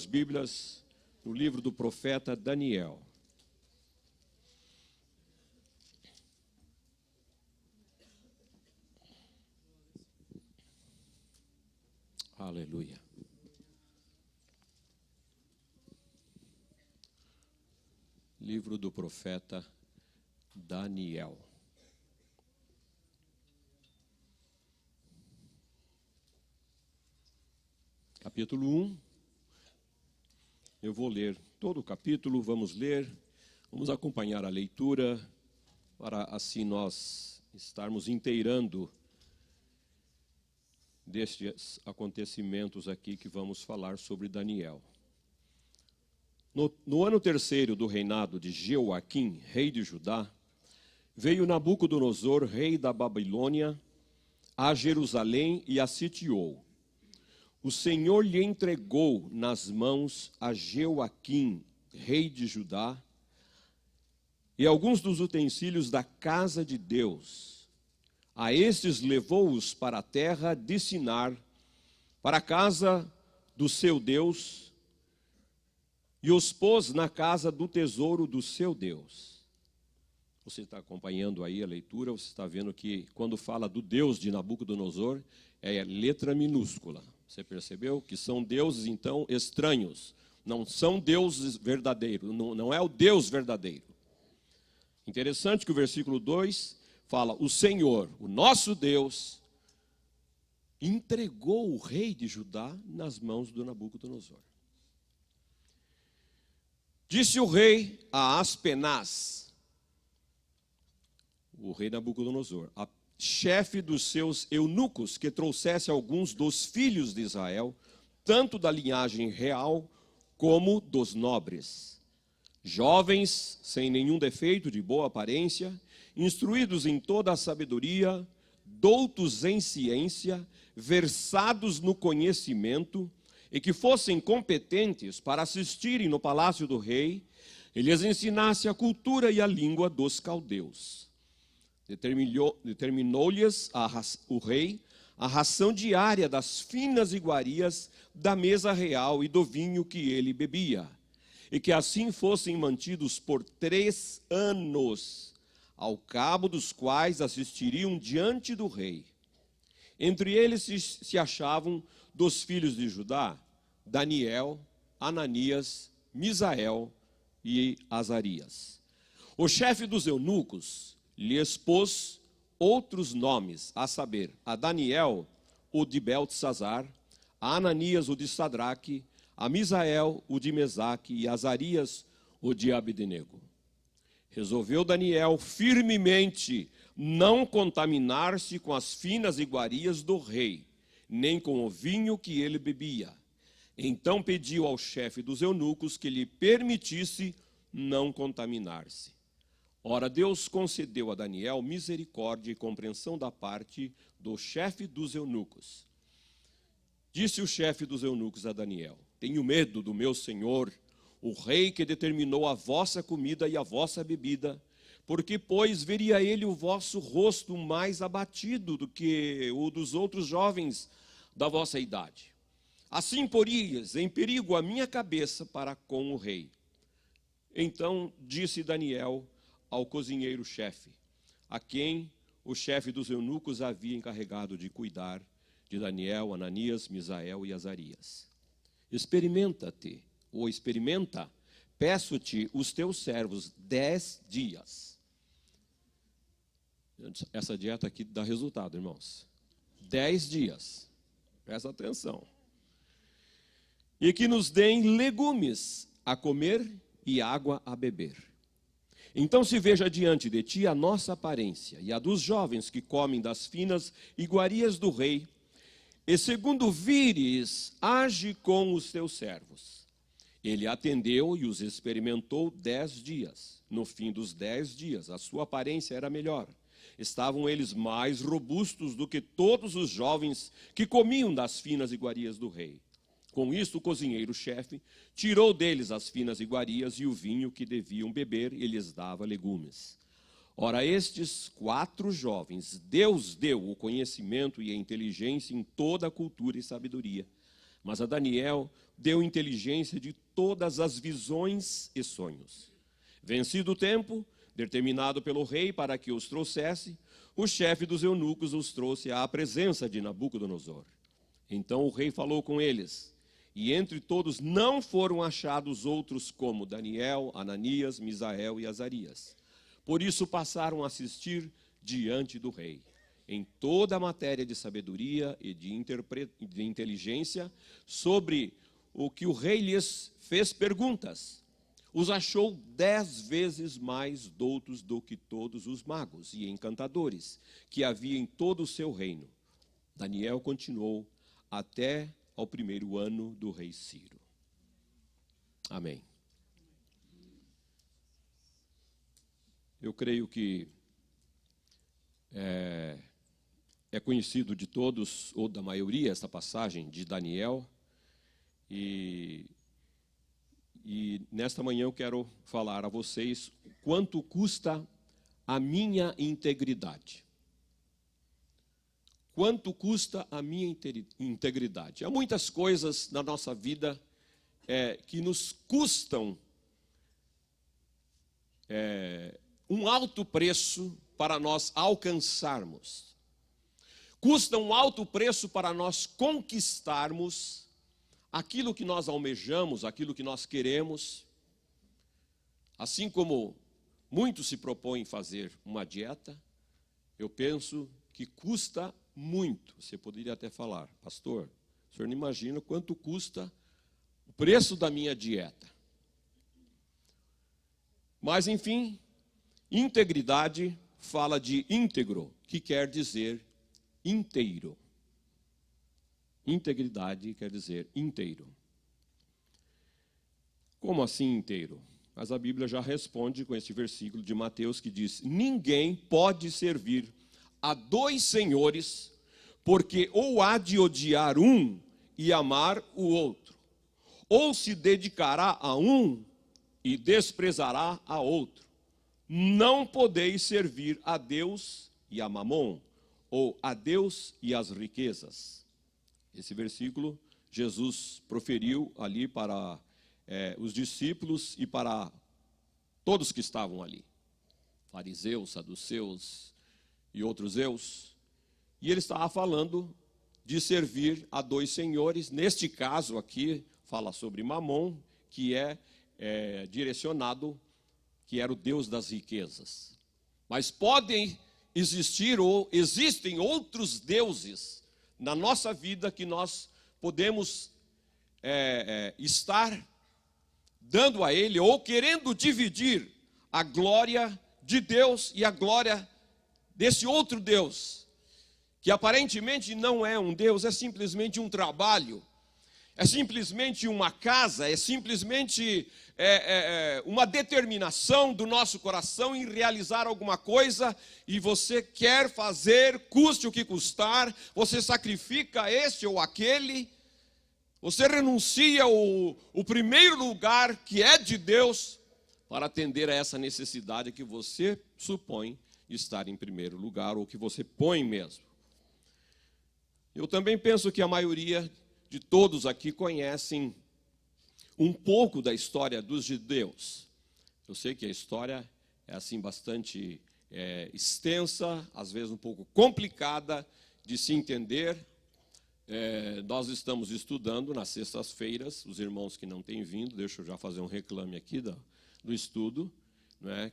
As Bíblias no livro do profeta Daniel. Aleluia. Livro do profeta Daniel. Capítulo 1. Eu vou ler todo o capítulo, vamos acompanhar a leitura, para assim nós estarmos inteirando destes acontecimentos aqui que vamos falar sobre Daniel. No ano terceiro do reinado de Jeoaquim, rei de Judá, veio Nabucodonosor, rei da Babilônia, a Jerusalém e a sitiou. O Senhor lhe entregou nas mãos a Jeoaquim, rei de Judá, e alguns dos utensílios da casa de Deus. A estes levou-os para a terra de Sinar, para a casa do seu Deus, e os pôs na casa do tesouro do seu Deus. Você está acompanhando aí a leitura, você está vendo que quando fala do Deus de Nabucodonosor, é letra minúscula. Você percebeu que são deuses, então, estranhos. Não são deuses verdadeiros, não é o Deus verdadeiro. Interessante que o versículo 2 fala, o Senhor, o nosso Deus, entregou o rei de Judá nas mãos do Nabucodonosor. Disse o rei a Aspenaz, o rei Nabucodonosor, a chefe dos seus eunucos, que trouxesse alguns dos filhos de Israel, tanto da linhagem real como dos nobres, jovens, sem nenhum defeito, de boa aparência, instruídos em toda a sabedoria, doutos em ciência, versados no conhecimento, e que fossem competentes para assistirem no palácio do rei, e lhes ensinasse a cultura e a língua dos caldeus. Determinou-lhes o rei a ração diária das finas iguarias da mesa real e do vinho que ele bebia, e que assim fossem mantidos por 3 anos, ao cabo dos quais assistiriam diante do rei. Entre eles se achavam dos filhos de Judá, Daniel, Ananias, Misael e Azarias. O chefe dos eunucos lhe expôs outros nomes, a saber, a Daniel, o de Beltesazar, a Ananias, o de Sadraque, a Misael, o de Mesaque, e a Azarias, o de Abdenego. Resolveu Daniel firmemente não contaminar-se com as finas iguarias do rei, nem com o vinho que ele bebia. Então pediu ao chefe dos eunucos que lhe permitisse não contaminar-se. Ora, Deus concedeu a Daniel misericórdia e compreensão da parte do chefe dos eunucos. Disse o chefe dos eunucos a Daniel, tenho medo do meu senhor, o rei que determinou a vossa comida e a vossa bebida, porque, pois, veria ele o vosso rosto mais abatido do que o dos outros jovens da vossa idade. Assim porias em perigo a minha cabeça para com o rei. Então disse Daniel ao cozinheiro-chefe, a quem o chefe dos eunucos havia encarregado de cuidar de Daniel, Ananias, Misael e Azarias. Experimenta, peço-te os teus servos 10 dias. Essa dieta aqui dá resultado, irmãos. 10 dias. Presta atenção. E que nos deem legumes a comer e água a beber. Então se veja diante de ti a nossa aparência e a dos jovens que comem das finas iguarias do rei, e segundo vires, age com os teus servos. Ele atendeu e os experimentou 10 dias. No fim dos 10 dias, a sua aparência era melhor. Estavam eles mais robustos do que todos os jovens que comiam das finas iguarias do rei. Com isto, o cozinheiro-chefe tirou deles as finas iguarias e o vinho que deviam beber e lhes dava legumes. Ora, estes 4 jovens, Deus deu o conhecimento e a inteligência em toda a cultura e sabedoria. Mas a Daniel deu inteligência de todas as visões e sonhos. Vencido o tempo, determinado pelo rei para que os trouxesse, o chefe dos eunucos os trouxe à presença de Nabucodonosor. Então o rei falou com eles, e entre todos não foram achados outros como Daniel, Ananias, Misael e Azarias. Por isso passaram a assistir diante do rei, em toda a matéria de sabedoria e de inteligência, sobre o que o rei lhes fez perguntas. Os achou 10 vezes mais doutos do que todos os magos e encantadores que havia em todo o seu reino. Daniel continuou até ao primeiro ano do rei Ciro. Amém. Eu creio que é conhecido de todos, ou da maioria, essa passagem de Daniel. E nesta manhã eu quero falar a vocês quanto custa a minha integridade. Quanto custa a minha integridade? Há muitas coisas na nossa vida que nos custam um alto preço para nós alcançarmos. Custa um alto preço para nós conquistarmos aquilo que nós almejamos, aquilo que nós queremos. Assim como muitos se propõem fazer uma dieta, eu penso que custa muito. Você poderia até falar, pastor, o senhor não imagina quanto custa o preço da minha dieta. Mas, enfim, integridade fala de íntegro, que quer dizer inteiro. Integridade quer dizer inteiro. Como assim inteiro? Mas a Bíblia já responde com esse versículo de Mateus que diz: ninguém pode servir a dois senhores, porque ou há de odiar um e amar o outro, ou se dedicará a um e desprezará a outro. Não podeis servir a Deus e a Mamon, ou a Deus e as riquezas. Esse versículo Jesus proferiu ali para os discípulos e para todos que estavam ali, fariseus, saduceus e outros eus. E ele estava falando de servir a dois senhores. Neste caso aqui, fala sobre Mamon, que é direcionado, que era o Deus das riquezas. Mas podem existir ou existem outros deuses na nossa vida que nós podemos estar dando a Ele ou querendo dividir a glória de Deus e a glória desse outro Deus, que aparentemente não é um Deus, é simplesmente um trabalho, é simplesmente uma casa, é simplesmente uma determinação do nosso coração em realizar alguma coisa, e você quer fazer, custe o que custar, você sacrifica este ou aquele, você renuncia o primeiro lugar que é de Deus para atender a essa necessidade que você supõe estar em primeiro lugar, ou que você põe mesmo. Eu também penso que a maioria de todos aqui conhecem um pouco da história dos judeus. Eu sei que a história é assim bastante extensa, às vezes um pouco complicada de se entender. Nós estamos estudando nas sextas-feiras, os irmãos que não têm vindo, deixa eu já fazer um reclame aqui do estudo,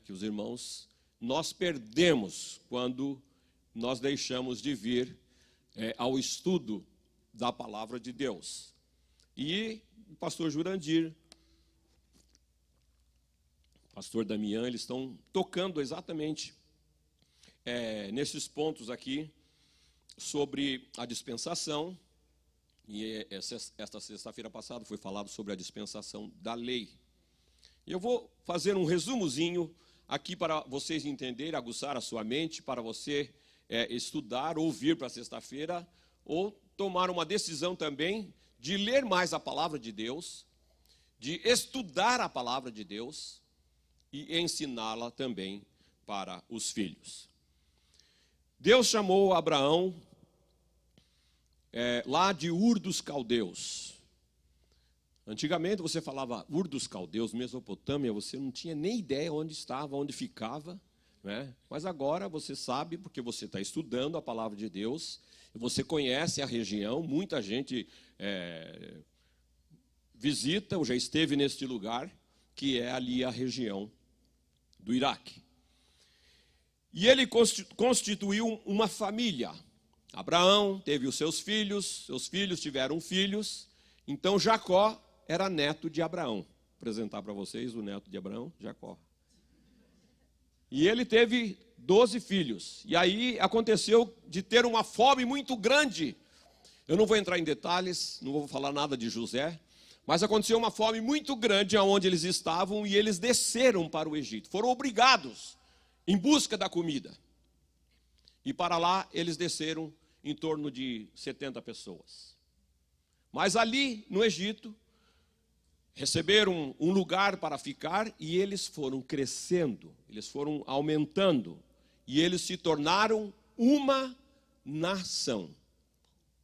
que os irmãos, nós perdemos quando nós deixamos de vir ao estudo da palavra de Deus. E o pastor Jurandir, o pastor Damião, eles estão tocando exatamente nesses pontos aqui sobre a dispensação. E esta sexta-feira passada foi falado sobre a dispensação da lei. E eu vou fazer um resumozinho aqui para vocês entenderem, aguçar a sua mente, para você estudar, ouvir para sexta-feira, ou tomar uma decisão também de ler mais a palavra de Deus, de estudar a palavra de Deus e ensiná-la também para os filhos. Deus chamou Abraão lá de Ur dos Caldeus. Antigamente você falava Ur dos Caldeus, Mesopotâmia, você não tinha nem ideia onde estava, onde ficava, né? Mas agora você sabe, porque você está estudando a palavra de Deus, você conhece a região, muita gente visita ou já esteve neste lugar, que é ali a região do Iraque. E ele constituiu uma família. Abraão teve os seus filhos tiveram filhos, então Jacó era neto de Abraão. Vou apresentar para vocês o neto de Abraão, Jacó. E ele teve 12 filhos. E aí aconteceu de ter uma fome muito grande. Eu não vou entrar em detalhes, não vou falar nada de José, mas aconteceu uma fome muito grande aonde eles estavam e eles desceram para o Egito. Foram obrigados em busca da comida. E para lá eles desceram em torno de 70 pessoas. Mas ali no Egito, receberam um lugar para ficar e eles foram crescendo, eles foram aumentando. E eles se tornaram uma nação.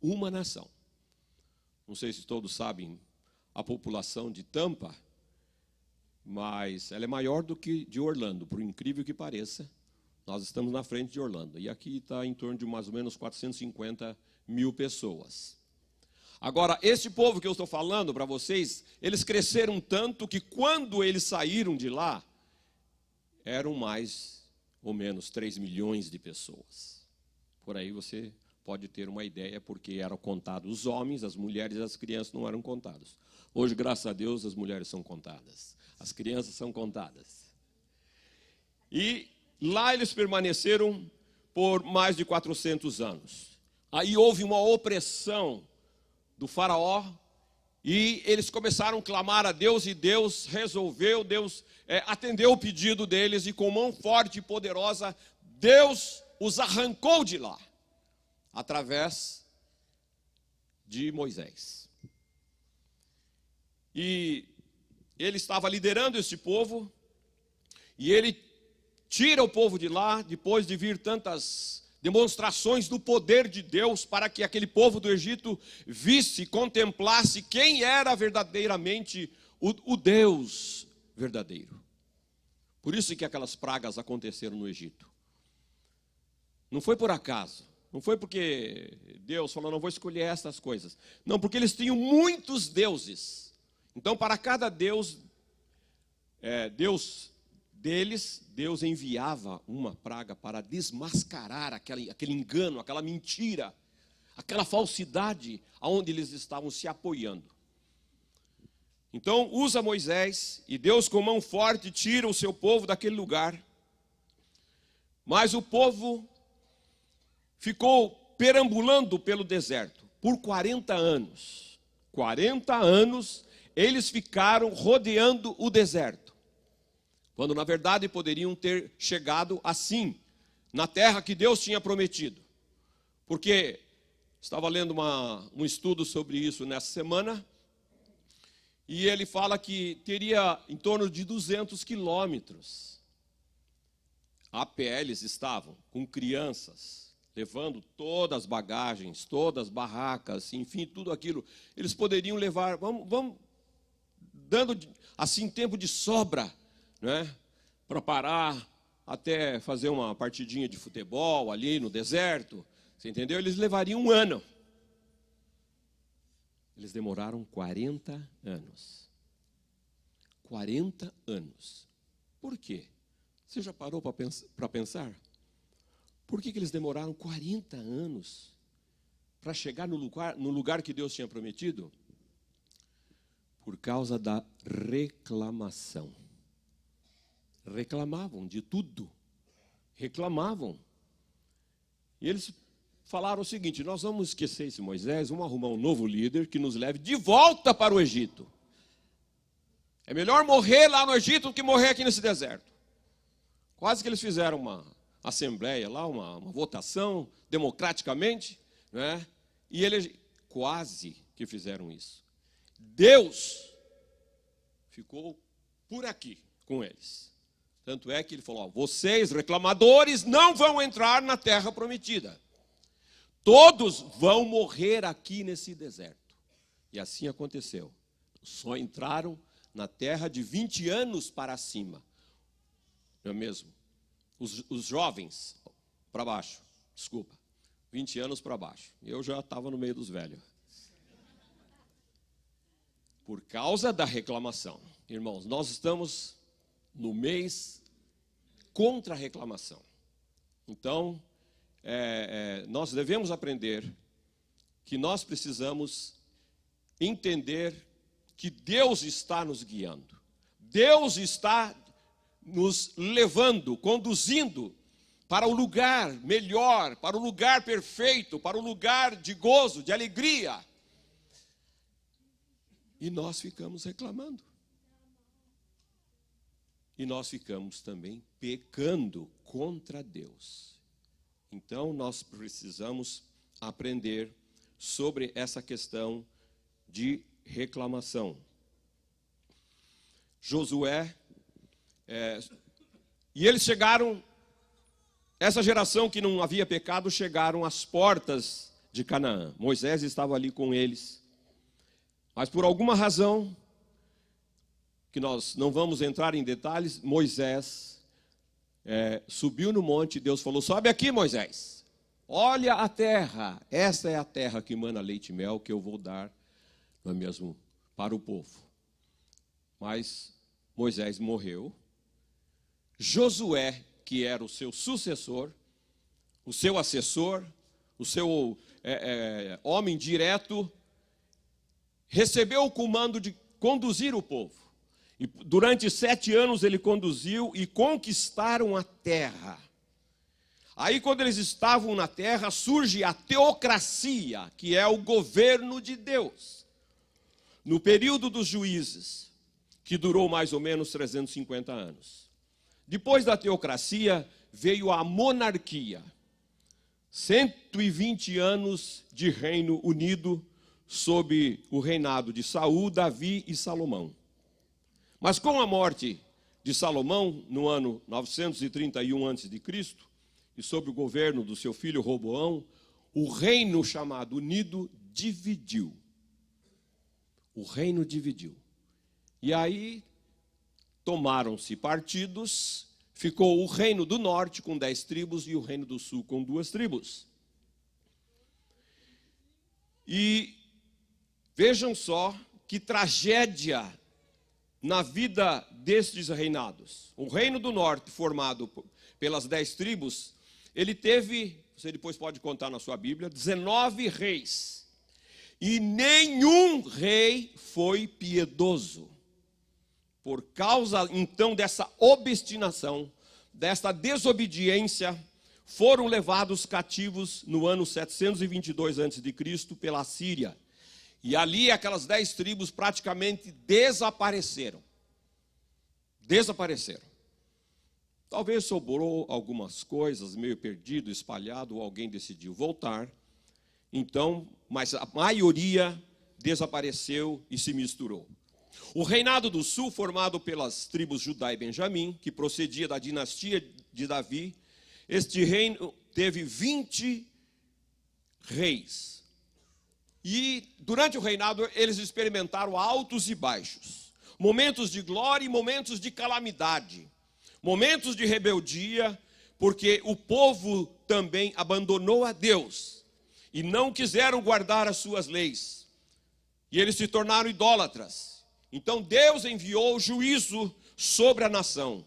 Uma nação. Não sei se todos sabem a população de Tampa, mas ela é maior do que de Orlando, por incrível que pareça. Nós estamos na frente de Orlando, e aqui está em torno de mais ou menos 450 mil pessoas. Agora, este povo que eu estou falando para vocês, eles cresceram tanto que quando eles saíram de lá, eram mais ou menos 3 milhões de pessoas. Por aí você pode ter uma ideia, porque eram contados os homens, as mulheres e as crianças não eram contados. Hoje, graças a Deus, as mulheres são contadas, as crianças são contadas. E lá eles permaneceram por mais de 400 anos. Aí houve uma opressão do faraó, e eles começaram a clamar a Deus, e Deus resolveu, Deus atendeu o pedido deles, e com mão forte e poderosa, Deus os arrancou de lá, através de Moisés. E ele estava liderando esse povo, e ele tira o povo de lá, depois de vir tantas demonstrações do poder de Deus, para que aquele povo do Egito visse, contemplasse quem era verdadeiramente o Deus verdadeiro. Por isso que aquelas pragas aconteceram no Egito. Não foi por acaso, não foi porque Deus falou, não vou escolher essas coisas. Não, porque eles tinham muitos deuses. Então, para cada deus, Deus enviava uma praga para desmascarar aquele engano, aquela mentira, aquela falsidade aonde eles estavam se apoiando. Então usa Moisés, e Deus com mão forte tira o seu povo daquele lugar. Mas o povo ficou perambulando pelo deserto por 40 anos. 40 anos eles ficaram rodeando o deserto, quando na verdade poderiam ter chegado assim, na terra que Deus tinha prometido. Porque estava lendo um estudo sobre isso nessa semana, e ele fala que teria em torno de 200 quilômetros. A pé eles estavam, com crianças, levando todas as bagagens, todas as barracas, enfim, tudo aquilo. Eles poderiam levar, vamos dando assim tempo de sobra, né, para parar, até fazer uma partidinha de futebol ali no deserto, você entendeu? Eles levariam um ano. Eles demoraram 40 anos. 40 anos. Por quê? Você já parou para pensar? Por que eles demoraram 40 anos para chegar no lugar que Deus tinha prometido? Por causa da reclamação. Reclamavam de tudo, reclamavam. E eles falaram o seguinte, nós vamos esquecer esse Moisés, vamos arrumar um novo líder que nos leve de volta para o Egito. É melhor morrer lá no Egito do que morrer aqui nesse deserto. Quase que eles fizeram uma assembleia lá, uma votação, democraticamente, né? E eles quase que fizeram isso. Deus ficou por aqui com eles. Tanto é que ele falou, vocês reclamadores não vão entrar na terra prometida. Todos vão morrer aqui nesse deserto. E assim aconteceu. só entraram na terra de 20 anos para cima. Não é mesmo? Os jovens, para baixo, desculpa, 20 anos para baixo. Eu já estava no meio dos velhos. Por causa da reclamação. Irmãos, nós estamos no mês contra a reclamação. Então, nós devemos aprender que nós precisamos entender que Deus está nos guiando. Deus está nos levando, conduzindo para o lugar melhor, para o lugar perfeito, para o lugar de gozo, de alegria. E nós ficamos reclamando. E nós ficamos também pecando contra Deus. Então, nós precisamos aprender sobre essa questão de reclamação. Josué, e eles chegaram, essa geração que não havia pecado, chegaram às portas de Canaã. Moisés estava ali com eles. Mas por alguma razão, que nós não vamos entrar em detalhes, Moisés subiu no monte e Deus falou: sobe aqui, Moisés, olha a terra, essa é a terra que mana leite e mel que eu vou dar, não é mesmo, para o povo. Mas Moisés morreu. Josué, que era o seu sucessor, o seu assessor, o seu homem direto, recebeu o comando de conduzir o povo. E durante 7 anos ele conduziu e conquistaram a terra. Aí, quando eles estavam na terra, surge a teocracia, que é o governo de Deus. No período dos juízes, que durou mais ou menos 350 anos. Depois da teocracia, veio a monarquia. 120 anos de reino unido, sob o reinado de Saul, Davi e Salomão. Mas com a morte de Salomão, no ano 931 a.C., e sob o governo do seu filho Roboão, o reino chamado unido dividiu. O reino dividiu. E aí tomaram-se partidos, ficou o reino do norte com 10 tribos e o reino do sul com 2 tribos. E vejam só que tragédia na vida destes reinados. O reino do norte, formado pelas 10 tribos, ele teve, você depois pode contar na sua Bíblia, 19 reis. E nenhum rei foi piedoso. Por causa, então, dessa obstinação, desta desobediência, foram levados cativos no ano 722 a.C. pela Síria. E ali aquelas 10 tribos praticamente desapareceram. Desapareceram. Talvez sobrou algumas coisas, meio perdido, espalhado, ou alguém decidiu voltar. Então, mas a maioria desapareceu e se misturou. O reinado do sul, formado pelas tribos Judá e Benjamim, que procedia da dinastia de Davi, este reino teve 20 reis. E durante o reinado eles experimentaram altos e baixos, momentos de glória e momentos de calamidade, momentos de rebeldia, porque o povo também abandonou a Deus e não quiseram guardar as suas leis. E eles se tornaram idólatras. Então Deus enviou juízo sobre a nação.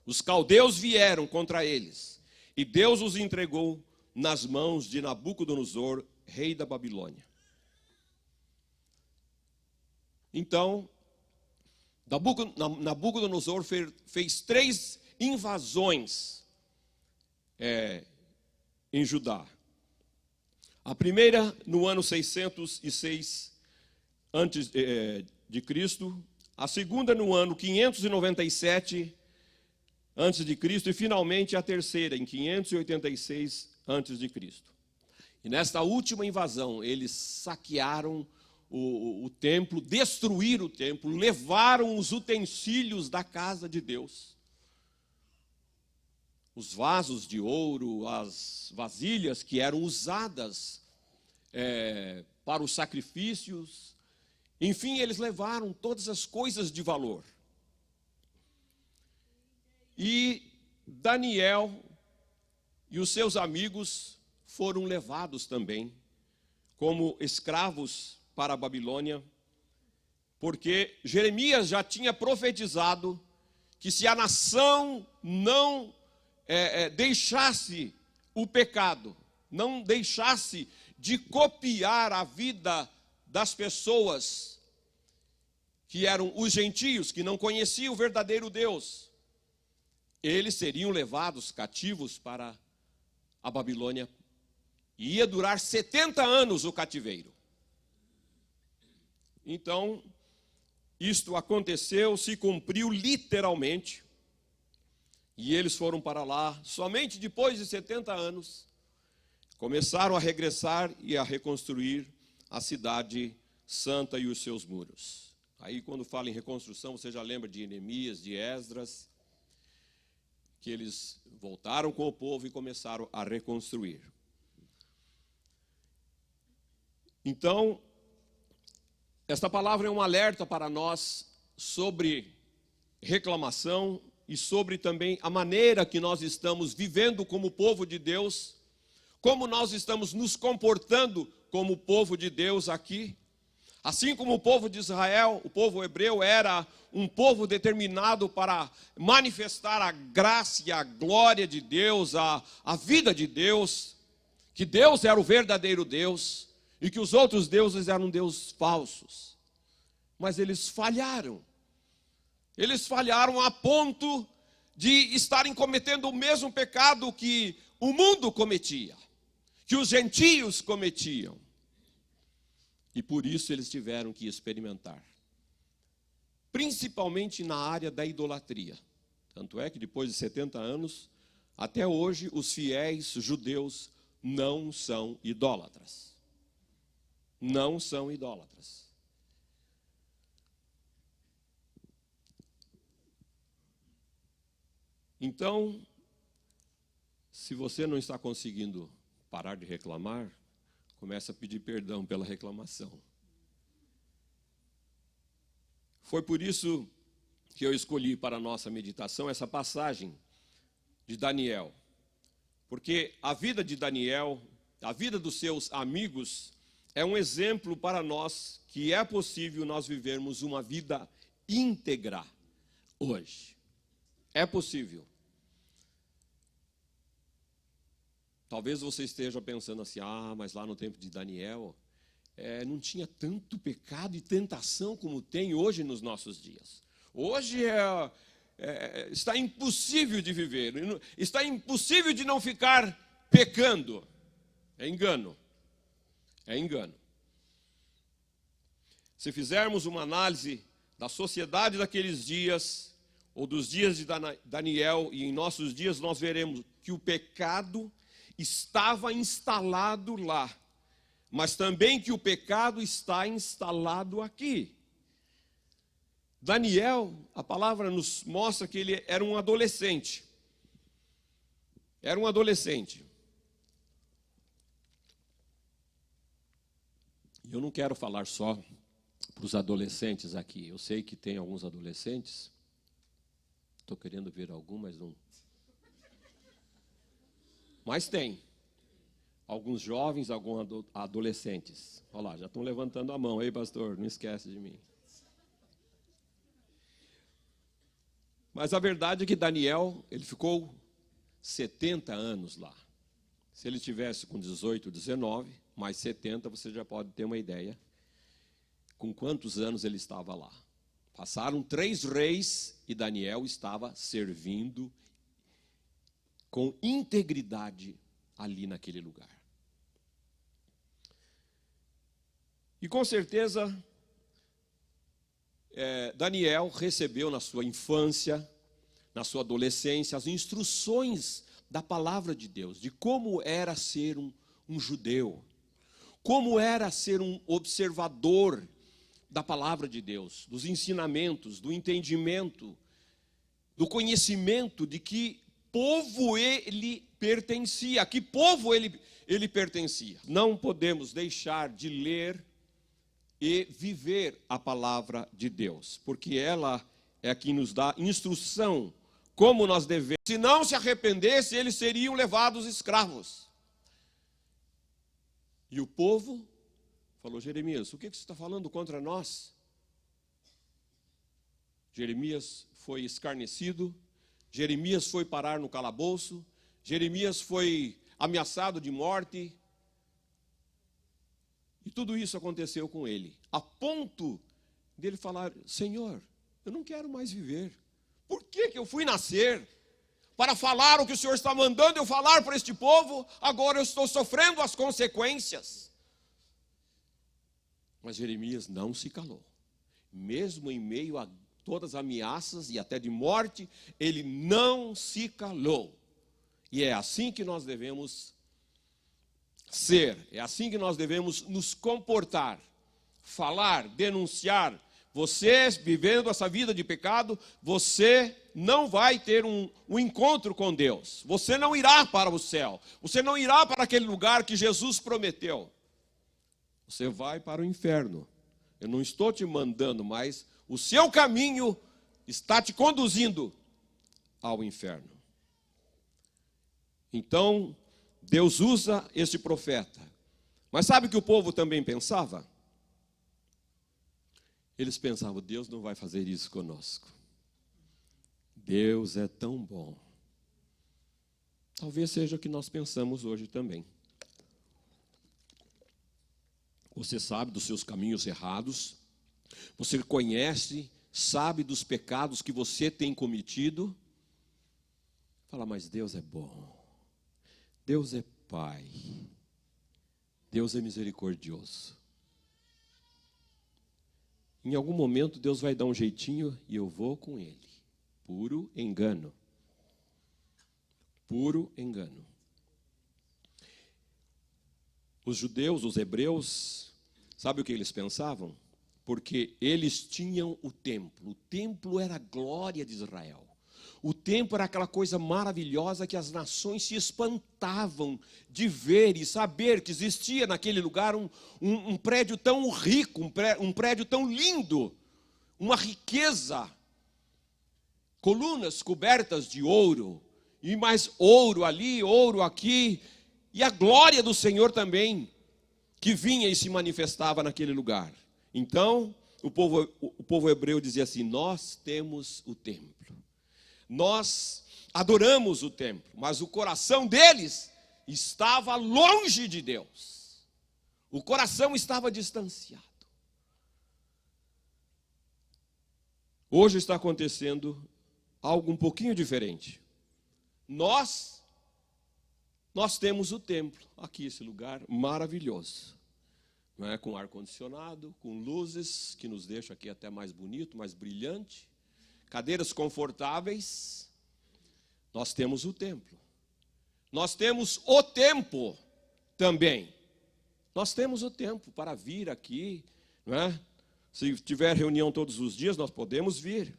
Os caldeus vieram contra eles. E Deus os entregou nas mãos de Nabucodonosor, rei da Babilônia. Então, Nabucodonosor fez 3 invasões em Judá. A primeira no ano 606 antes de Cristo, a segunda no ano 597 antes de Cristo e finalmente a terceira em 586 antes de Cristo. E nesta última invasão eles saquearam o templo, destruíram o templo, levaram os utensílios da casa de Deus. Os vasos de ouro, as vasilhas que eram usadas para os sacrifícios, Enfim, eles levaram todas as coisas de valor. E Daniel e os seus amigos foram levados também como escravos para a Babilônia, porque Jeremias já tinha profetizado que se a nação não deixasse o pecado, não deixasse de copiar a vida das pessoas que eram os gentios, que não conheciam o verdadeiro Deus, eles seriam levados cativos para a Babilônia. E ia durar 70 anos o cativeiro. Então, isto aconteceu, se cumpriu literalmente. E eles foram para lá, somente depois de 70 anos, começaram a regressar e a reconstruir a cidade santa e os seus muros. Aí, quando fala em reconstrução, você já lembra de Neemias, de Esdras, que eles voltaram com o povo e começaram a reconstruir. Então, esta palavra é um alerta para nós sobre reclamação e sobre também a maneira que nós estamos vivendo como povo de Deus, como nós estamos nos comportando como povo de Deus aqui. Assim como o povo de Israel, o povo hebreu era um povo determinado para manifestar a graça e a glória de Deus, a vida de Deus, que Deus era o verdadeiro Deus e que os outros deuses eram deuses falsos. Mas eles falharam. Eles falharam a ponto de estarem cometendo o mesmo pecado que o mundo cometia, que os gentios cometiam. E por isso eles tiveram que experimentar, principalmente na área da idolatria. Tanto é que depois de 70 anos, até hoje, os fiéis judeus não são idólatras. Não são idólatras. Então, se você não está conseguindo parar de reclamar, começa a pedir perdão pela reclamação. Foi por isso que eu escolhi para a nossa meditação essa passagem de Daniel. Porque a vida de Daniel, a vida dos seus amigos, é um exemplo para nós que é possível nós vivermos uma vida íntegra hoje. É possível. Talvez você esteja pensando assim, mas lá no tempo de Daniel, não tinha tanto pecado e tentação como tem hoje nos nossos dias. Hoje está impossível de viver, está impossível de não ficar pecando. É engano. É engano. Se fizermos uma análise da sociedade daqueles dias, ou dos dias de Daniel, e em nossos dias nós veremos que o pecado estava instalado lá, mas também que o pecado está instalado aqui. Daniel, a palavra nos mostra que ele era um adolescente. Era um adolescente. Eu não quero falar só para os adolescentes aqui. Eu sei que tem alguns adolescentes. Estou querendo ver algum, mas não. Mas tem. Alguns jovens, alguns adolescentes. Olha lá, já estão levantando a mão. Ei, pastor, não esquece de mim. Mas a verdade é que Daniel, ele ficou 70 anos lá. Se ele tivesse com 18, 19, mais 70, você já pode ter uma ideia com quantos anos ele estava lá. Passaram 3 reis e Daniel estava servindo com integridade ali naquele lugar. E com certeza, Daniel recebeu na sua infância, na sua adolescência, as instruções da palavra de Deus, de como era ser um judeu, como era ser um observador da palavra de Deus, dos ensinamentos, do entendimento, do conhecimento de que povo ele pertencia, a que povo ele pertencia. Não podemos deixar de ler e viver a palavra de Deus, porque ela é quem nos dá instrução como nós devemos. Se não se arrependesse, eles seriam levados escravos. E o povo falou: Jeremias, o que você está falando contra nós? Jeremias foi escarnecido, Jeremias foi parar no calabouço, Jeremias foi ameaçado de morte. E tudo isso aconteceu com ele, a ponto dele falar: Senhor, eu não quero mais viver. Por que eu fui nascer? Para falar o que o Senhor está mandando eu falar para este povo, agora eu estou sofrendo as consequências. Mas Jeremias não se calou. Mesmo em meio a todas as ameaças e até de morte, ele não se calou. E é assim que nós devemos ser, é assim que nós devemos nos comportar, falar, denunciar. Você, vivendo essa vida de pecado, você não vai ter um encontro com Deus. Você não irá para o céu. Você não irá para aquele lugar que Jesus prometeu. Você vai para o inferno. Eu não estou te mandando, mas o seu caminho está te conduzindo ao inferno. Então, Deus usa este profeta. Mas sabe o que o povo também pensava? Eles pensavam: Deus não vai fazer isso conosco. Deus é tão bom. Talvez seja o que nós pensamos hoje também. Você sabe dos seus caminhos errados. Você conhece, sabe dos pecados que você tem cometido. Fala: mas Deus é bom. Deus é Pai. Deus é misericordioso. Em algum momento Deus vai dar um jeitinho e eu vou com Ele. Puro engano. Puro engano. Os judeus, os hebreus, sabe o que eles pensavam? Porque eles tinham o templo. O templo era a glória de Israel. O templo era aquela coisa maravilhosa que as nações se espantavam de ver e saber que existia naquele lugar um prédio tão rico, um prédio tão lindo, uma riqueza, colunas cobertas de ouro, e mais ouro ali, ouro aqui, e a glória do Senhor também, que vinha e se manifestava naquele lugar. Então, o povo hebreu dizia assim: nós temos o templo. Nós adoramos o templo, mas o coração deles estava longe de Deus. O coração estava distanciado. Hoje está acontecendo algo um pouquinho diferente. Nós temos o templo, aqui esse lugar maravilhoso, não é? Com ar-condicionado, com luzes que nos deixa aqui até mais bonito, mais brilhante. Cadeiras confortáveis. Nós temos o templo. Nós temos o tempo também. Nós temos o tempo para vir aqui, não é? Se tiver reunião todos os dias, nós podemos vir.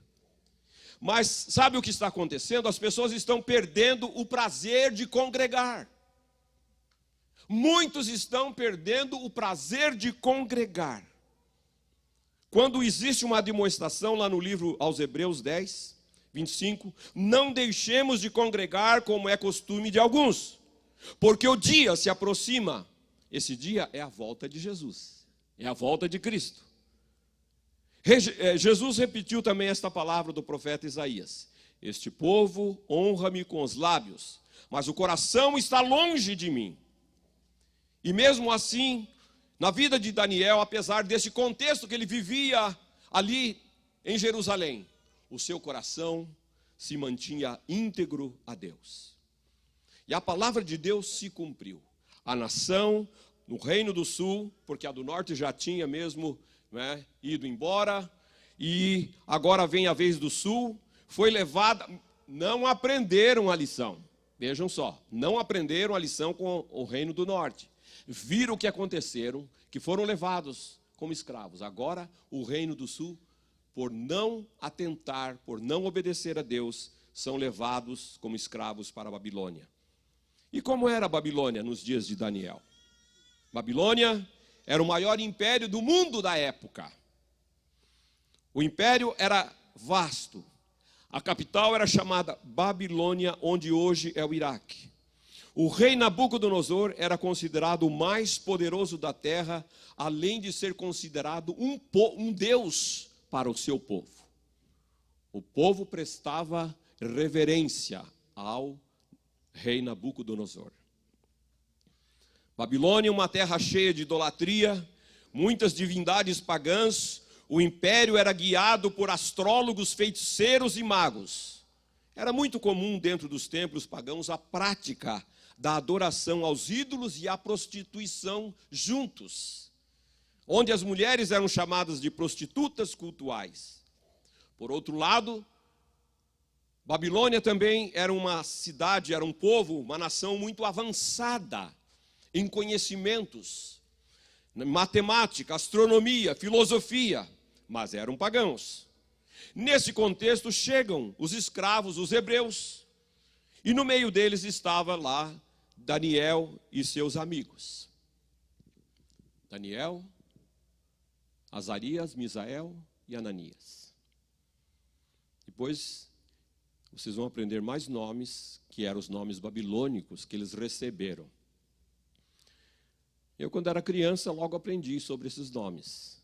Mas sabe o que está acontecendo? As pessoas estão perdendo o prazer de congregar. Muitos estão perdendo o prazer de congregar. Quando existe uma demonstração lá no livro aos Hebreus 10, 25, não deixemos de congregar como é costume de alguns, porque o dia se aproxima. Esse dia é a volta de Jesus, é a volta de Cristo. Jesus repetiu também esta palavra do profeta Isaías: este povo honra-me com os lábios, mas o coração está longe de mim. E mesmo assim, na vida de Daniel, apesar desse contexto que ele vivia ali em Jerusalém, o seu coração se mantinha íntegro a Deus. E a palavra de Deus se cumpriu. A nação, no Reino do Sul, porque a do Norte já tinha mesmo, né, ido embora, e agora vem a vez do Sul, foi levada, não aprenderam a lição. Vejam só, não aprenderam a lição com o Reino do Norte. Viram o que aconteceram, que foram levados como escravos. Agora, o Reino do Sul, por não atentar, por não obedecer a Deus, são levados como escravos para a Babilônia. E como era a Babilônia nos dias de Daniel? Babilônia era o maior império do mundo da época. O império era vasto. A capital era chamada Babilônia, onde hoje é o Iraque. O rei Nabucodonosor era considerado o mais poderoso da terra, além de ser considerado um deus para o seu povo. O povo prestava reverência ao rei Nabucodonosor. Babilônia, uma terra cheia de idolatria, muitas divindades pagãs. O império era guiado por astrólogos, feiticeiros e magos. Era muito comum dentro dos templos pagãos a prática da adoração aos ídolos e a prostituição juntos, onde as mulheres eram chamadas de prostitutas cultuais. Por outro lado, Babilônia também era uma cidade, era um povo, uma nação muito avançada em conhecimentos, matemática, astronomia, filosofia, mas eram pagãos. Nesse contexto chegam os escravos, os hebreus, e no meio deles estava lá Daniel e seus amigos. Daniel, Azarias, Misael e Ananias. Depois vocês vão aprender mais nomes, que eram os nomes babilônicos que eles receberam. Eu, quando era criança, logo aprendi sobre esses nomes.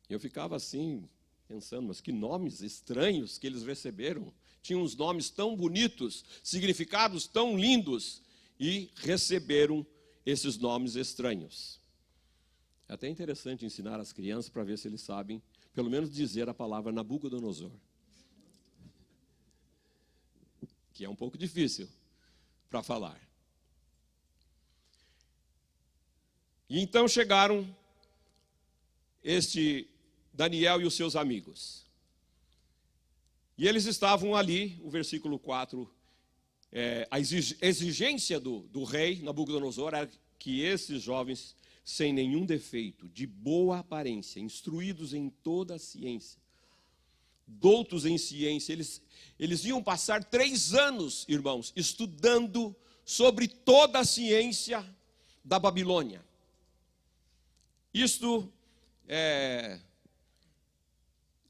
Eu ficava assim, pensando, mas que nomes estranhos que eles receberam. Tinham uns nomes tão bonitos, significados tão lindos, e receberam esses nomes estranhos. É até interessante ensinar as crianças para ver se eles sabem, pelo menos dizer a palavra Nabucodonosor, que é um pouco difícil para falar. E então chegaram este Daniel e os seus amigos. E eles estavam ali, o versículo 4, a exigência do rei Nabucodonosor era que esses jovens, sem nenhum defeito, de boa aparência, instruídos em toda a ciência, doutos em ciência, eles iam passar 3 anos, irmãos, estudando sobre toda a ciência da Babilônia. Isto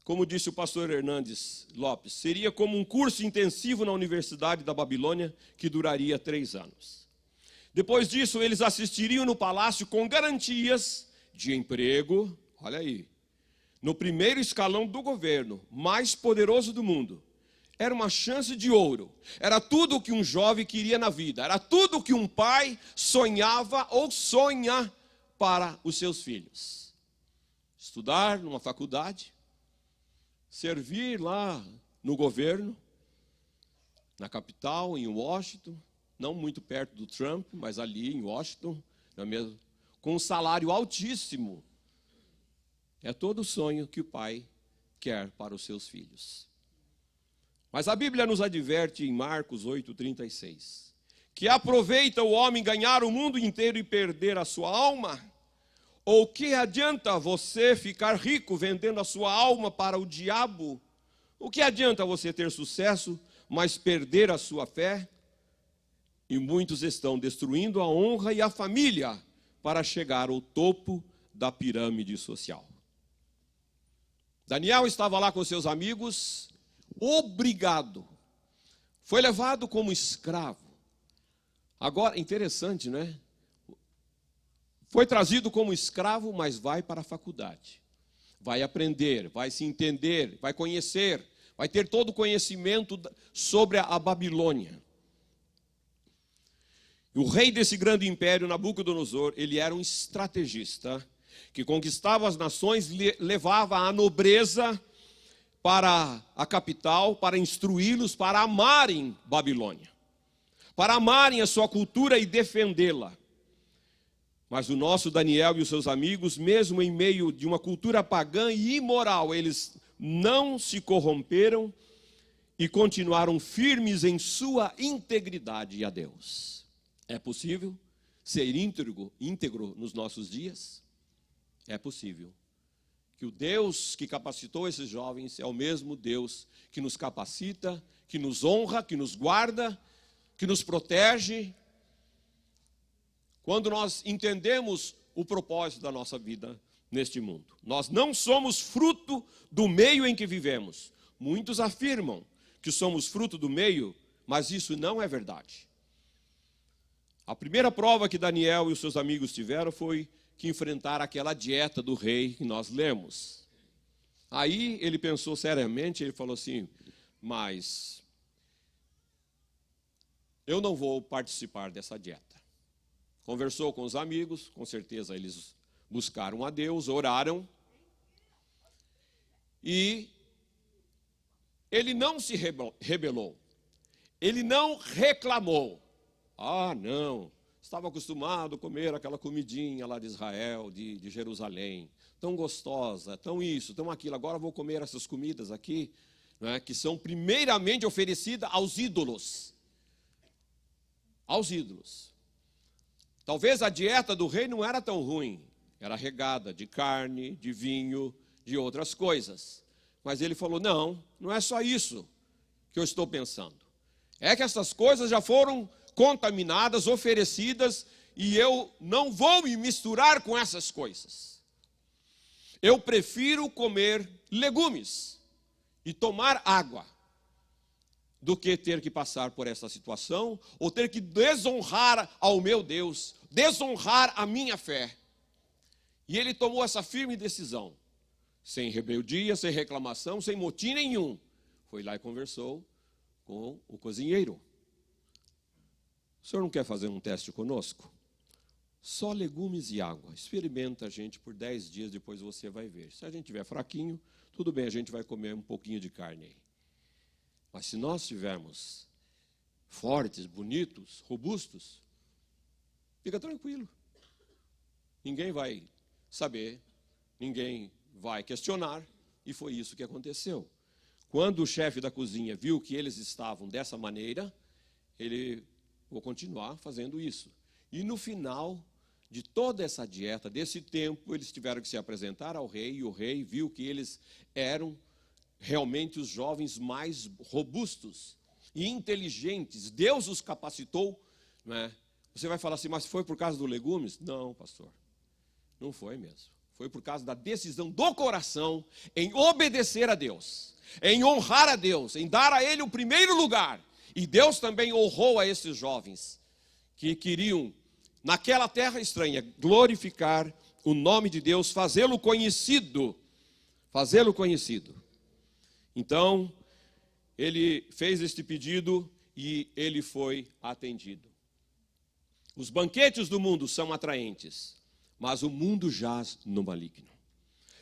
como disse o pastor Hernandes Lopes, seria como um curso intensivo na Universidade da Babilônia, que duraria 3 anos. Depois disso, eles assistiriam no palácio com garantias de emprego, olha aí, no primeiro escalão do governo, mais poderoso do mundo. Era uma chance de ouro, era tudo o que um jovem queria na vida, era tudo o que um pai sonhava ou sonha para os seus filhos. Estudar numa faculdade, servir lá no governo, na capital, em Washington, não muito perto do Trump, mas ali em Washington, não é mesmo? Com um salário altíssimo. É todo o sonho que o pai quer para os seus filhos. Mas a Bíblia nos adverte em Marcos 8,36, que aproveita o homem ganhar o mundo inteiro e perder a sua alma? Ou que adianta você ficar rico vendendo a sua alma para o diabo? O que adianta você ter sucesso, mas perder a sua fé? E muitos estão destruindo a honra e a família para chegar ao topo da pirâmide social. Daniel estava lá com seus amigos, obrigado. Foi levado como escravo. Agora, interessante, não é? Foi trazido como escravo, mas vai para a faculdade. Vai aprender, vai se entender, vai conhecer, vai ter todo o conhecimento sobre a Babilônia. E o rei desse grande império, Nabucodonosor, ele era um estrategista que conquistava as nações, levava a nobreza para a capital, para instruí-los, para amarem Babilônia, para amarem a sua cultura e defendê-la. Mas o nosso Daniel e os seus amigos, mesmo em meio de uma cultura pagã e imoral, eles não se corromperam e continuaram firmes em sua integridade a Deus. É possível ser íntegro nos nossos dias? É possível. Que o Deus que capacitou esses jovens é o mesmo Deus que nos capacita, que nos honra, que nos guarda, que nos protege. Quando nós entendemos o propósito da nossa vida neste mundo. Nós não somos fruto do meio em que vivemos. Muitos afirmam que somos fruto do meio, mas isso não é verdade. A primeira prova que Daniel e os seus amigos tiveram foi que enfrentaram aquela dieta do rei que nós lemos. Aí ele pensou seriamente, ele falou assim, mas eu não vou participar dessa dieta. Conversou com os amigos, com certeza eles buscaram a Deus, oraram, e ele não se rebelou, ele não reclamou. Ah, não, estava acostumado a comer aquela comidinha lá de Israel, de Jerusalém, tão gostosa, tão isso, tão aquilo, agora vou comer essas comidas aqui, né, que são primeiramente oferecidas aos ídolos. Aos ídolos. Talvez a dieta do rei não era tão ruim, era regada de carne, de vinho, de outras coisas. Mas ele falou, não é só isso que eu estou pensando. É que essas coisas já foram contaminadas, oferecidas, e eu não vou me misturar com essas coisas. Eu prefiro comer legumes e tomar água, do que ter que passar por essa situação, ou ter que desonrar ao meu Deus, desonrar a minha fé. E ele tomou essa firme decisão, sem rebeldia, sem reclamação, sem motim nenhum. Foi lá e conversou com o cozinheiro. O senhor não quer fazer um teste conosco? Só legumes e água. Experimenta a gente por 10 dias, depois você vai ver. Se a gente estiver fraquinho, tudo bem, a gente vai comer um pouquinho de carne aí. Mas se nós estivermos fortes, bonitos, robustos, fica tranquilo. Ninguém vai saber, ninguém vai questionar, e foi isso que aconteceu. Quando o chefe da cozinha viu que eles estavam dessa maneira, ele vou continuar fazendo isso. E no final de toda essa dieta, desse tempo, eles tiveram que se apresentar ao rei, e o rei viu que eles eram realmente os jovens mais robustos e inteligentes. Deus os capacitou, não é? Você vai falar assim, mas foi por causa dos legumes? Não, pastor, não foi mesmo. Foi por causa da decisão do coração em obedecer a Deus, em honrar a Deus, em dar a Ele o primeiro lugar. E Deus também honrou a esses jovens que queriam, naquela terra estranha, glorificar o nome de Deus, fazê-lo conhecido. Fazê-lo conhecido. Então, ele fez este pedido e ele foi atendido. Os banquetes do mundo são atraentes, mas o mundo jaz no maligno.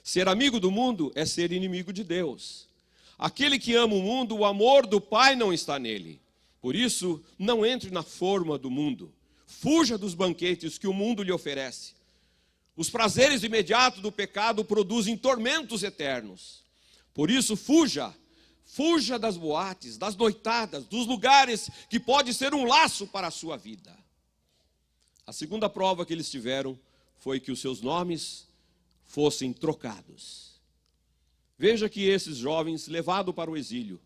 Ser amigo do mundo é ser inimigo de Deus. Aquele que ama o mundo, o amor do Pai não está nele. Por isso, não entre na forma do mundo. Fuja dos banquetes que o mundo lhe oferece. Os prazeres imediatos do pecado produzem tormentos eternos. Por isso, fuja das boates, das noitadas, dos lugares que pode ser um laço para a sua vida. A segunda prova que eles tiveram foi que os seus nomes fossem trocados. Veja que esses jovens, levados para o exílio,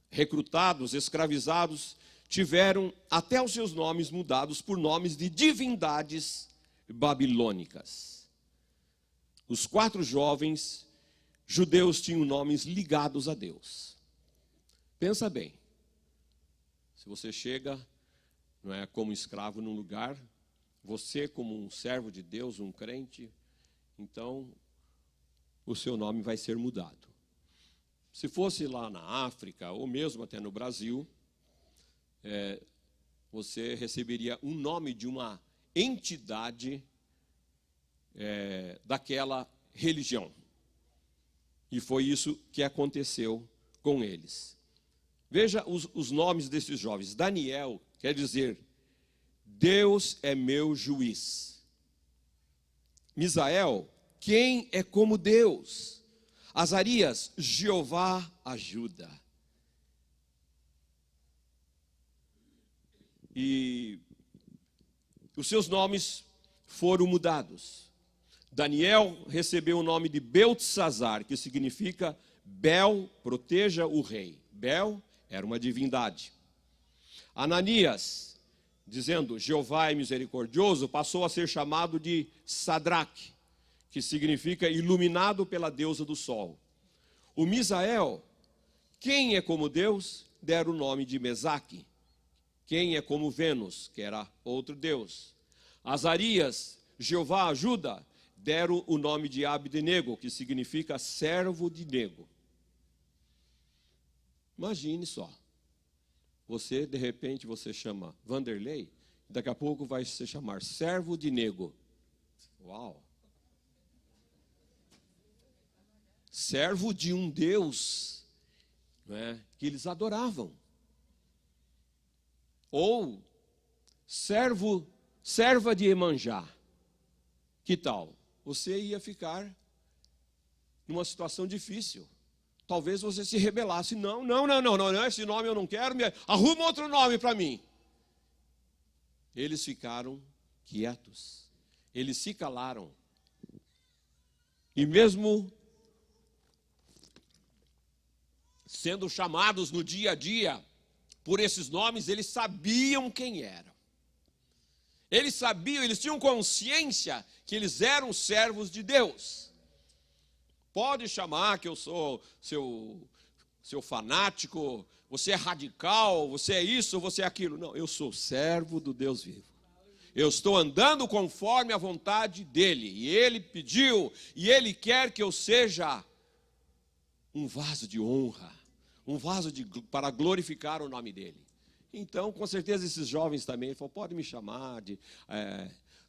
recrutados, escravizados, tiveram até os seus nomes mudados por nomes de divindades babilônicas. Os 4 jovens judeus tinham nomes ligados a Deus. Pensa bem, se você chega, não é, como escravo num lugar, você como um servo de Deus, um crente, então o seu nome vai ser mudado. Se fosse lá na África, ou mesmo até no Brasil, você receberia um nome de uma entidade daquela religião. E foi isso que aconteceu com eles. Veja os nomes desses jovens. Daniel quer dizer, Deus é meu juiz. Misael, quem é como Deus? Azarias, Jeová ajuda. E os seus nomes foram mudados. Daniel recebeu o nome de Beltesazar, que significa Bel, proteja o rei. Bel era uma divindade. Ananias dizendo Jeová é misericordioso, passou a ser chamado de Sadraque, que significa iluminado pela deusa do sol. O Misael, quem é como Deus, deram o nome de Mesaque. Quem é como Vênus, que era outro deus. Azarias, Jeová ajuda, deram o nome de Abdenego, que significa servo de nego. Imagine só. Você, de repente, você chama Vanderlei, daqui a pouco vai se chamar servo de nego. Uau! Servo de um Deus, não é, que eles adoravam. Ou serva de Iemanjá. Que tal? Você ia ficar numa situação difícil. Talvez você se rebelasse. Não, esse nome eu não quero, arruma outro nome para mim. Eles ficaram quietos. Eles se calaram. E mesmo sendo chamados no dia a dia por esses nomes, eles sabiam quem eram. Eles sabiam, eles tinham consciência que eles eram servos de Deus. Pode chamar que eu sou seu fanático, você é radical, você é isso, você é aquilo. Não, eu sou servo do Deus vivo. Eu estou andando conforme a vontade dEle. E Ele pediu, e Ele quer que eu seja um vaso de honra, um vaso para glorificar o nome dEle. Então, com certeza, esses jovens também falam, pode me chamar de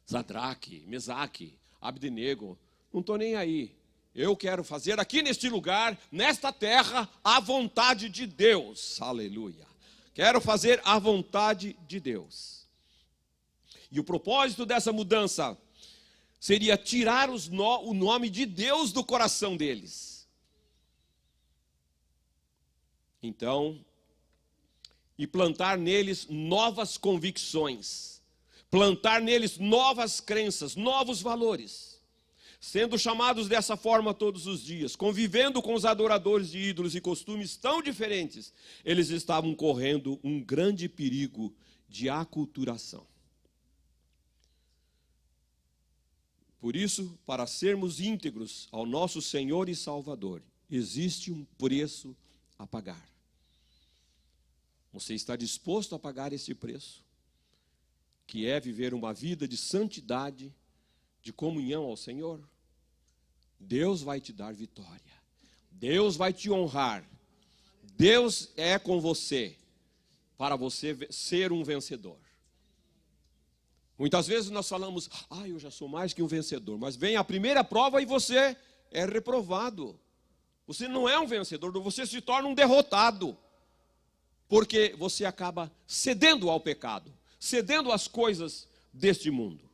Sadraque, Mesaque, Abdenego. Não estou nem aí. Eu quero fazer aqui neste lugar, nesta terra, a vontade de Deus. Aleluia. Quero fazer a vontade de Deus. E o propósito dessa mudança seria tirar o nome de Deus do coração deles. Então, e plantar neles novas convicções, plantar neles novas crenças, novos valores. Sendo chamados dessa forma todos os dias, convivendo com os adoradores de ídolos e costumes tão diferentes, eles estavam correndo um grande perigo de aculturação. Por isso, para sermos íntegros ao nosso Senhor e Salvador, existe um preço a pagar. Você está disposto a pagar esse preço? Que é viver uma vida de santidade, de comunhão ao Senhor? Deus vai te dar vitória. Deus vai te honrar. Deus é com você, para você ser um vencedor. Muitas vezes nós falamos, eu já sou mais que um vencedor. Mas vem a primeira prova e você é reprovado. Você não é um vencedor, você se torna um derrotado. Porque você acaba cedendo ao pecado, cedendo às coisas deste mundo.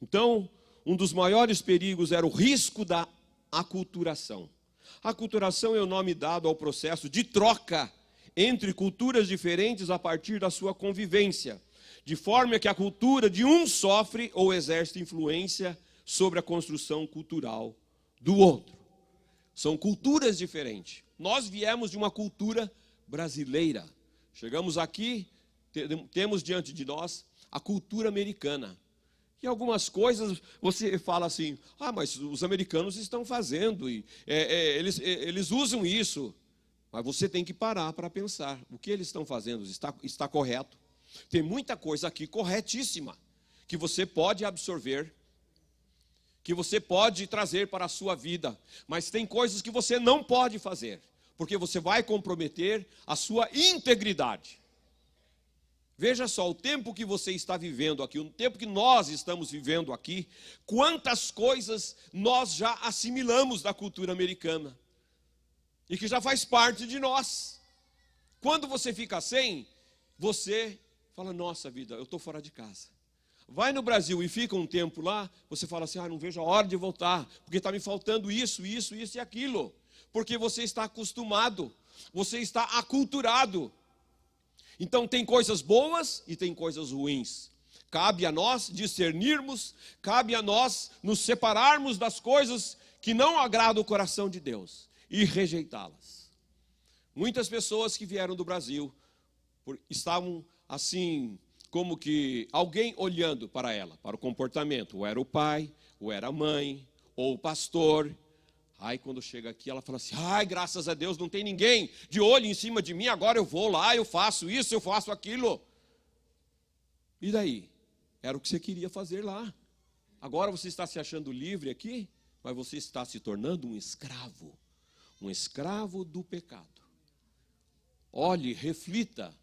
Então, um dos maiores perigos era o risco da aculturação. A aculturação é o nome dado ao processo de troca entre culturas diferentes a partir da sua convivência, de forma que a cultura de um sofre ou exerce influência sobre a construção cultural do outro. São culturas diferentes. Nós viemos de uma cultura brasileira. Chegamos aqui, temos diante de nós a cultura americana. E algumas coisas você fala assim, mas os americanos estão fazendo, e eles usam isso. Mas você tem que parar para pensar, o que eles estão fazendo está correto? Tem muita coisa aqui corretíssima, que você pode absorver, que você pode trazer para a sua vida. Mas tem coisas que você não pode fazer, porque você vai comprometer a sua integridade. Veja só, o tempo que você está vivendo aqui, o tempo que nós estamos vivendo aqui, quantas coisas nós já assimilamos da cultura americana e que já faz parte de nós. Quando você fica sem, você fala, nossa vida, eu estou fora de casa. Vai no Brasil e fica um tempo lá, você fala assim, não vejo a hora de voltar, porque está me faltando isso e aquilo. Porque você está acostumado, você está aculturado. Então tem coisas boas e tem coisas ruins. Cabe a nós discernirmos, cabe a nós nos separarmos das coisas que não agradam o coração de Deus e rejeitá-las. Muitas pessoas que vieram do Brasil estavam assim como que alguém olhando para ela, para o comportamento. Ou era o pai, ou era a mãe, ou o pastor. Aí quando chega aqui, ela fala assim: ai, graças a Deus, não tem ninguém de olho em cima de mim, agora eu vou lá, eu faço isso, eu faço aquilo. E daí? Era o que você queria fazer lá. Agora você está se achando livre aqui, mas você está se tornando um escravo do pecado. Olhe, reflita,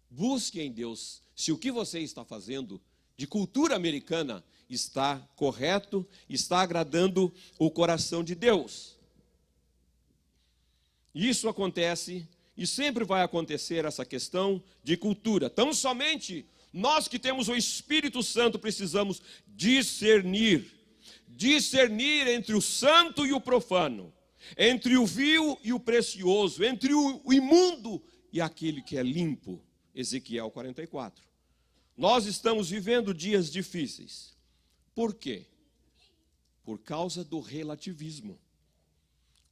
busque em Deus se o que você está fazendo de cultura americana está correto, está agradando o coração de Deus. Isso acontece e sempre vai acontecer, essa questão de cultura. Tão somente nós que temos o Espírito Santo precisamos discernir entre o santo e o profano, entre o vil e o precioso, entre o imundo e aquele que é limpo. Ezequiel 44. Nós estamos vivendo dias difíceis. Por quê? Por causa do relativismo.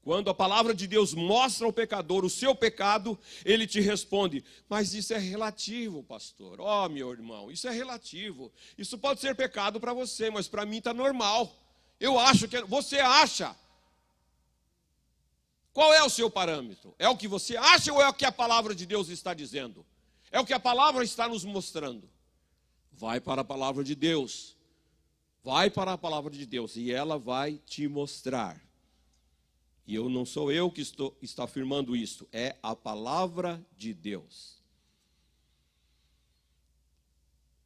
Quando a palavra de Deus mostra ao pecador o seu pecado, ele te responde: mas isso é relativo, pastor. Ó, meu irmão, isso é relativo. Isso pode ser pecado para você, mas para mim está normal. Eu acho que... Você acha? Qual é o seu parâmetro? É o que você acha ou é o que a palavra de Deus está dizendo? É o que a palavra está nos mostrando. Vai para a palavra de Deus. Vai para a palavra de Deus e ela vai te mostrar. E não sou eu que está afirmando isso, é a palavra de Deus.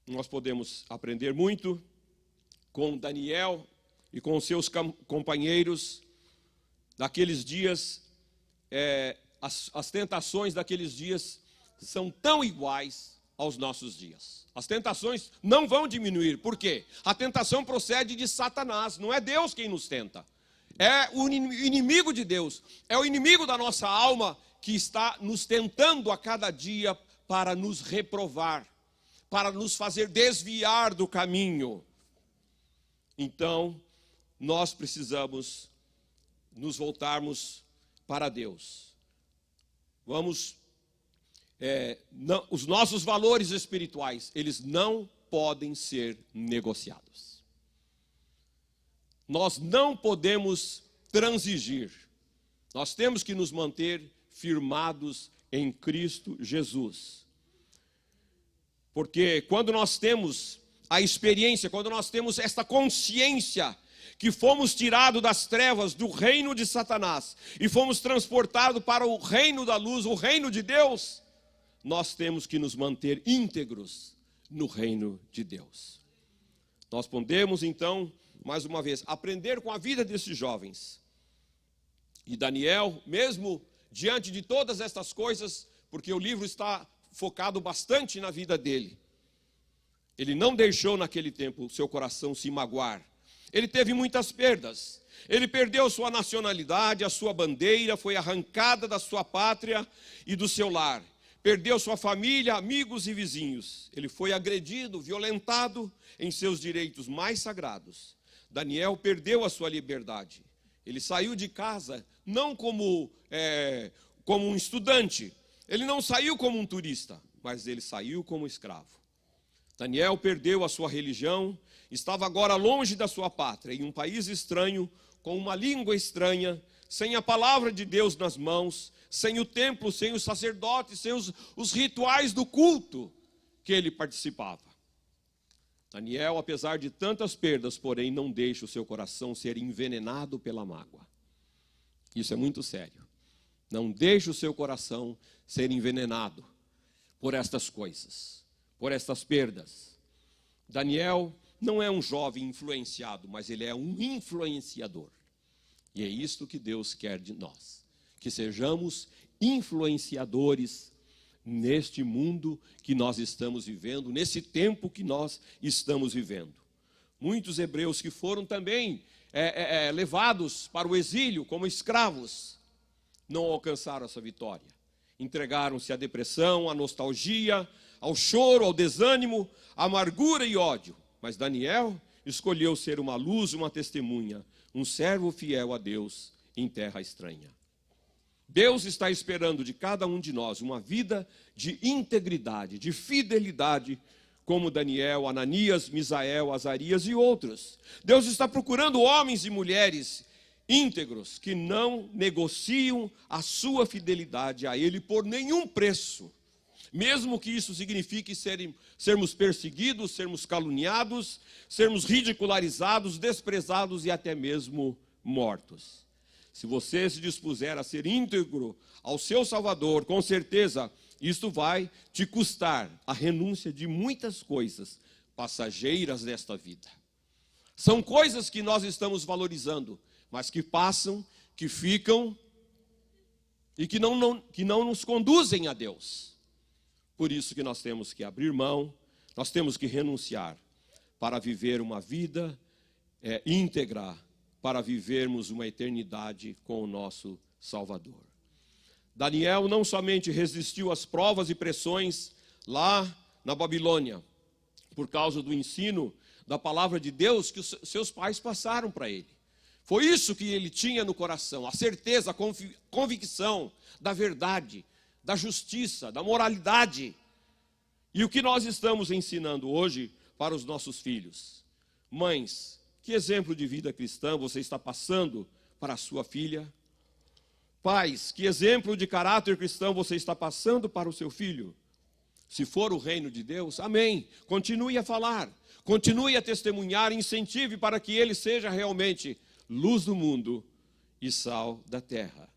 Nós podemos aprender muito com Daniel e com seus companheiros daqueles dias. As tentações daqueles dias são tão iguais aos nossos dias. As tentações não vão diminuir. Por quê? A tentação procede de Satanás, não é Deus quem nos tenta. É o inimigo de Deus, é o inimigo da nossa alma que está nos tentando a cada dia para nos reprovar, para nos fazer desviar do caminho. Então, nós precisamos nos voltarmos para Deus. Os nossos valores espirituais, eles não podem ser negociados. Nós não podemos transigir. Nós temos que nos manter firmados em Cristo Jesus. Porque quando nós temos a experiência, quando nós temos esta consciência que fomos tirados das trevas, do reino de Satanás, e fomos transportados para o reino da luz, o reino de Deus, nós temos que nos manter íntegros no reino de Deus. Nós podemos, então, mais uma vez, aprender com a vida desses jovens. E Daniel, mesmo diante de todas estas coisas, porque o livro está focado bastante na vida dele, ele não deixou naquele tempo o seu coração se magoar. Ele teve muitas perdas. Ele perdeu sua nacionalidade, a sua bandeira foi arrancada da sua pátria e do seu lar. Perdeu sua família, amigos e vizinhos. Ele foi agredido, violentado em seus direitos mais sagrados. Daniel perdeu a sua liberdade. Ele saiu de casa não como um estudante. Ele não saiu como um turista, mas ele saiu como escravo. Daniel perdeu a sua religião, estava agora longe da sua pátria, em um país estranho, com uma língua estranha, sem a palavra de Deus nas mãos, sem o templo, sem os sacerdotes, sem os rituais do culto que ele participava. Daniel, apesar de tantas perdas, porém, não deixa o seu coração ser envenenado pela mágoa. Isso é muito sério. Não deixe o seu coração ser envenenado por estas coisas, por estas perdas. Daniel não é um jovem influenciado, mas ele é um influenciador. E é isto que Deus quer de nós, que sejamos influenciadores neste mundo que nós estamos vivendo, nesse tempo que nós estamos vivendo. Muitos hebreus que foram também levados para o exílio como escravos, não alcançaram essa vitória. Entregaram-se à depressão, à nostalgia, ao choro, ao desânimo, à amargura e ódio. Mas Daniel escolheu ser uma luz, uma testemunha, um servo fiel a Deus em terra estranha. Deus está esperando de cada um de nós uma vida de integridade, de fidelidade como Daniel, Ananias, Misael, Azarias e outros. Deus está procurando homens e mulheres íntegros que não negociam a sua fidelidade a Ele por nenhum preço, mesmo que isso signifique sermos perseguidos, sermos caluniados, sermos ridicularizados, desprezados e até mesmo mortos. Se você se dispuser a ser íntegro ao seu Salvador, com certeza isto vai te custar a renúncia de muitas coisas passageiras desta vida. São coisas que nós estamos valorizando, mas que passam, que ficam e que não nos conduzem a Deus. Por isso que nós temos que abrir mão, nós temos que renunciar para viver uma vida íntegra, para vivermos uma eternidade com o nosso Salvador. Daniel não somente resistiu às provas e pressões lá na Babilônia, por causa do ensino da palavra de Deus que os seus pais passaram para ele. Foi isso que ele tinha no coração, a certeza, a convicção da verdade, da justiça, da moralidade. E o que nós estamos ensinando hoje para os nossos filhos? Mães, que exemplo de vida cristã você está passando para a sua filha? Pais, que exemplo de caráter cristão você está passando para o seu filho? Se for o reino de Deus, amém. Continue a falar, continue a testemunhar, incentive para que ele seja realmente luz do mundo e sal da terra.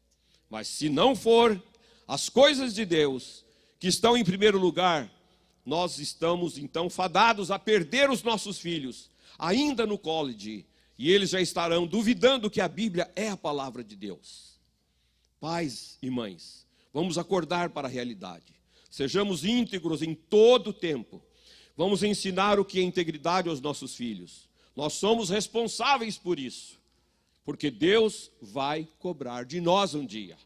Mas se não for, as coisas de Deus que estão em primeiro lugar, nós estamos então fadados a perder os nossos filhos, ainda no college, e eles já estarão duvidando que a Bíblia é a palavra de Deus. Pais e mães, vamos acordar para a realidade. Sejamos íntegros em todo o tempo. Vamos ensinar o que é integridade aos nossos filhos. Nós somos responsáveis por isso, porque Deus vai cobrar de nós um dia.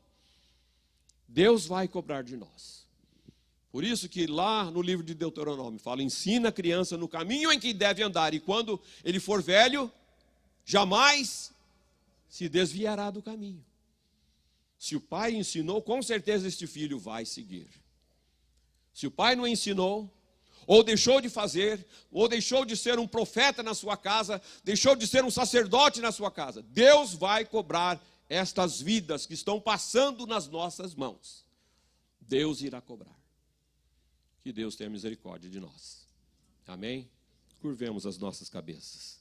Deus vai cobrar de nós. Por isso que lá no livro de Deuteronômio fala, ensina a criança no caminho em que deve andar, e quando ele for velho, jamais se desviará do caminho. Se o pai ensinou, com certeza este filho vai seguir. Se o pai não ensinou, ou deixou de fazer, ou deixou de ser um profeta na sua casa, deixou de ser um sacerdote na sua casa, Deus vai cobrar estas vidas que estão passando nas nossas mãos. Deus irá cobrar. Que Deus tenha misericórdia de nós. Amém? Curvemos as nossas cabeças.